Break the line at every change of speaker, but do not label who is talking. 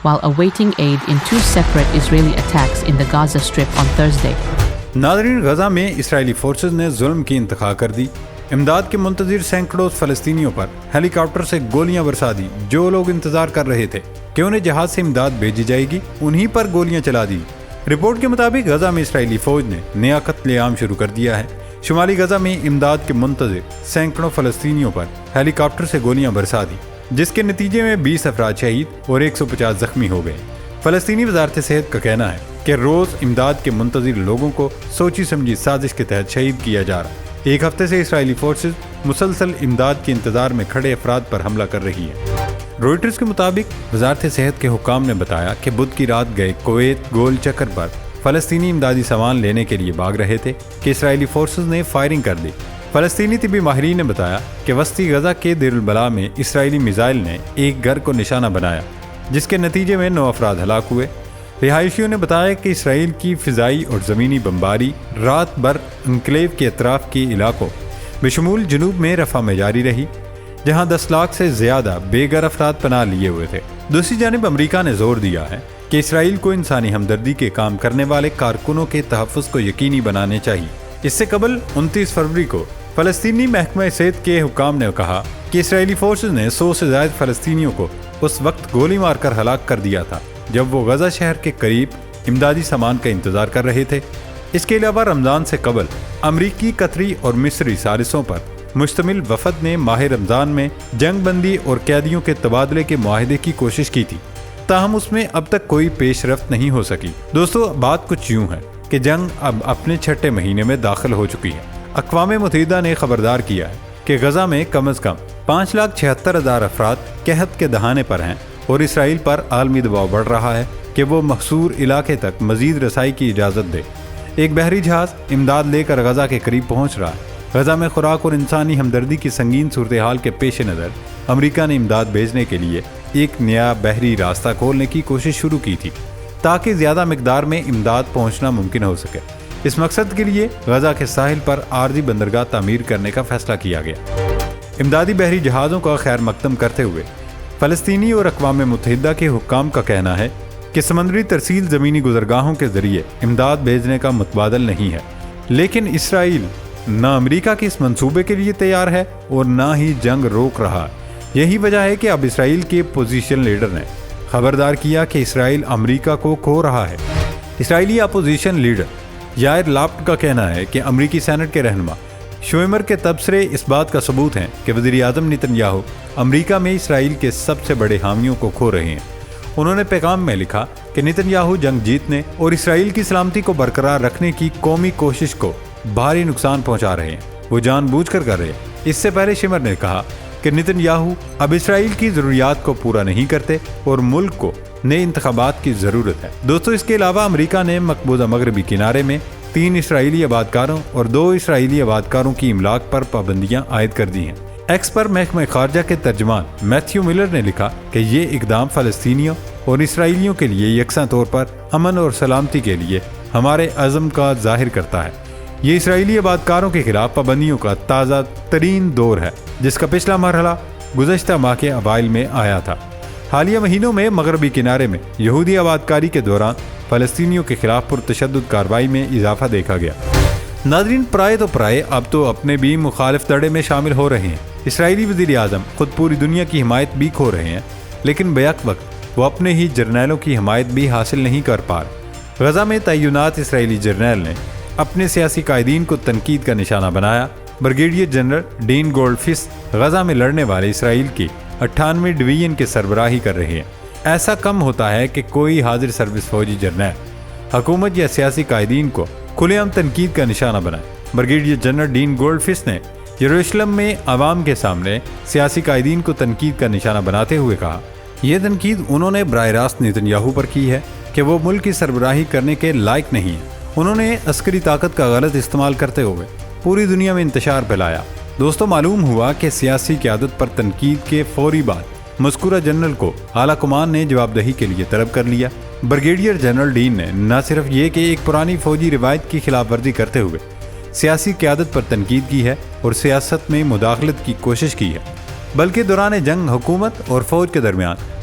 while awaiting aid in 2 separate Israeli attacks in the Gaza Strip on Thursday.
ناظرین، غزہ میں اسرائیلی forces نے ظلم کی انتہا کر دی۔ امداد کے منتظر سینکڑوں فلسطینیوں پر ہیلی کاپٹر سے گولیاں برسا دی۔ جو لوگ انتظار کر رہے تھے کہ انہیں جہاز سے امداد بھیجی جائے گی، انہی پر گولیاں چلا دی۔ رپورٹ کے مطابق غزہ میں اسرائیلی فوج نے نیا قتل عام شروع کر دیا ہے۔ شمالی غزہ میں امداد کے منتظر سینکڑوں فلسطینیوں پر ہیلی کاپٹر سے گولیاں برسا دی، جس کے نتیجے میں 20 افراد شہید اور 150 زخمی ہو گئے۔ فلسطینی وزارت صحت کا کہنا ہے کہ روز امداد کے منتظر لوگوں کو سوچی سمجھی سازش کے تحت شہید کیا جا رہا ہے۔ ایک ہفتے سے اسرائیلی فورسز مسلسل امداد کے انتظار میں کھڑے افراد پر حملہ کر رہی ہے۔ روئٹرز کے مطابق وزارت صحت کے حکام نے بتایا کہ بدھ کی رات گئے کویت گول چکر پر فلسطینی امدادی سامان لینے کے لیے بھاگ رہے تھے کہ اسرائیلی فورسز نے فائرنگ کر دی۔ فلسطینی طبی ماہرین نے بتایا کہ وسطی غزہ کے دیر البلا میں اسرائیلی میزائل نے ایک گھر کو نشانہ بنایا، جس کے نتیجے میں 9 افراد ہلاک ہوئے۔ رہائشیوں نے بتایا کہ اسرائیل کی فضائی اور زمینی بمباری رات بھر انکلیو کے اطراف کے علاقوں بشمول جنوب میں رفح میں جاری رہی، جہاں 10 لاکھ سے زیادہ بے گھر افراد پناہ لیے ہوئے تھے۔ دوسری جانب امریکہ نے زور دیا ہے کہ اسرائیل کو انسانی ہمدردی کے کام کرنے والے کارکنوں کے تحفظ کو یقینی بنانے چاہیے۔ اس سے قبل 29 فروری کو فلسطینی محکمہ صحت کے حکام نے کہا کہ اسرائیلی فورسز نے 100 سے زائد فلسطینیوں کو اس وقت گولی مار کر ہلاک کر دیا تھا جب وہ غزہ شہر کے قریب امدادی سامان کا انتظار کر رہے تھے۔ اس کے علاوہ رمضان سے قبل امریکی، قطری اور مصری ثالثوں پر مشتمل وفد نے ماہ رمضان میں جنگ بندی اور قیدیوں کے تبادلے کے معاہدے کی کوشش کی تھی، تاہم اس میں اب تک کوئی پیش رفت نہیں ہو سکی۔ دوستو، بات کچھ یوں ہے کہ جنگ اب اپنے 6 مہینے میں داخل ہو چکی ہے۔ اقوام متحدہ نے خبردار کیا ہے کہ غزہ میں کم از کم 5,76,000 افراد قحط کے دہانے پر ہیں اور اسرائیل پر عالمی دباؤ بڑھ رہا ہے کہ وہ محصور علاقے تک مزید رسائی کی اجازت دے۔ ایک بحری جہاز امداد لے کر غزہ کے قریب پہنچ رہا ہے۔ غزہ میں خوراک اور انسانی ہمدردی کی سنگین صورتحال کے پیش نظر امریکہ نے امداد بھیجنے کے لیے ایک نیا بحری راستہ کھولنے کی کوشش شروع کی تھی تاکہ زیادہ مقدار میں امداد پہنچنا ممکن ہو سکے۔ اس مقصد کے لیے غزہ کے ساحل پر عارضی بندرگاہ تعمیر کرنے کا فیصلہ کیا گیا۔ امدادی بحری جہازوں کا خیر مقدم کرتے ہوئے فلسطینی اور اقوام متحدہ کے حکام کا کہنا ہے کہ سمندری ترسیل زمینی گزرگاہوں کے ذریعے امداد بھیجنے کا متبادل نہیں ہے، لیکن اسرائیل نہ امریکہ کے اس منصوبے کے لیے تیار ہے اور نہ ہی جنگ روک رہا ہے۔ یہی وجہ ہے کہ اب اسرائیل کے پوزیشن لیڈر نے خبردار کیا کہ اسرائیل امریکہ کو کھو رہا ہے۔ اسرائیلی اپوزیشن لیڈر یائر لاپڈ کا کہنا ہے کہ امریکی سینٹ کے رہنما شوئمر کے تبصرے اس بات کا ثبوت ہیں کہ وزیر اعظم نتن یاہو امریکہ میں اسرائیل کے سب سے بڑے حامیوں کو کھو رہے ہیں۔ انہوں نے پیغام میں لکھا کہ نتن یاہو جنگ جیتنے اور اسرائیل کی سلامتی کو برقرار رکھنے کی قومی کوشش کو بھاری نقصان پہنچا رہے ہیں، وہ جان بوجھ کر رہے ہیں۔ اس سے پہلے شمر نے کہا کہ نتن یاہو اب اسرائیل کی ضروریات کو پورا نہیں کرتے اور ملک کو نئے انتخابات کی ضرورت ہے۔ دوستو، اس کے علاوہ امریکہ نے مقبوضہ مغربی کنارے میں 3 اسرائیلی آبادکاروں اور 2 اسرائیلی آبادکاروں کی املاک پر پابندیاں عائد کر دی ہیں۔ ایکس پر محکمہ خارجہ کے ترجمان میتھیو ملر نے لکھا کہ یہ اقدام فلسطینیوں اور اسرائیلیوں کے لیے یکساں طور پر امن اور سلامتی کے لیے ہمارے عزم کا ظاہر کرتا ہے۔ یہ اسرائیلی آبادکاروں کے خلاف پابندیوں کا تازہ ترین دور ہے، جس کا پچھلا مرحلہ گزشتہ ماہ کے اوائل میں آیا تھا۔ حالیہ مہینوں میں مغربی کنارے میں یہودی آبادکاری کے دوران فلسطینیوں کے خلاف پرتشدد کارروائی میں اضافہ دیکھا گیا۔ ناظرین، پرائے اب تو اپنے بھی مخالف دھڑے میں شامل ہو رہے ہیں۔ اسرائیلی وزیر اعظم خود پوری دنیا کی حمایت بھی کھو رہے ہیں، لیکن بیک وقت وہ اپنے ہی جرنیلوں کی حمایت بھی حاصل نہیں کر پا رہے۔ غزہ میں تعینات اسرائیلی جرنیل نے اپنے سیاسی قائدین کو تنقید کا نشانہ بنایا۔ بریگیڈیئر جنرل ڈین گولڈفس غزہ میں لڑنے والے اسرائیل کی 98ویں ڈویژن کے سربراہی کر رہے ہیں۔ ایسا کم ہوتا ہے کہ کوئی حاضر سروس فوجی جرنیل حکومت یا سیاسی قائدین کو کھلے عام تنقید کا نشانہ بنائے۔ بریگیڈیئر جنرل ڈین گولڈفس نے یروشلم میں عوام کے سامنے سیاسی قائدین کو تنقید کا نشانہ بناتے ہوئے کہا، یہ تنقید انہوں نے براہ راست نتن یاہو پر کی ہے کہ وہ ملک کی سربراہی کرنے کے لائق نہیں ہیں۔ انہوں نے عسکری طاقت کا غلط استعمال کرتے ہوئے پوری دنیا میں انتشار پھیلایا۔ دوستو، معلوم ہوا کہ سیاسی قیادت پر تنقید کے فوری بعد مذکورہ جنرل کو اعلیٰ کمان نے جواب دہی کے لیے طلب کر لیا۔ بریگیڈیئر جنرل ڈین نے نہ صرف یہ کہ ایک پرانی فوجی روایت کی خلاف ورزی کرتے ہوئے سیاسی قیادت پر تنقید کی ہے اور سیاست میں مداخلت کی کوشش کی ہے، بلکہ دوران جنگ حکومت اور فوج کے درمیان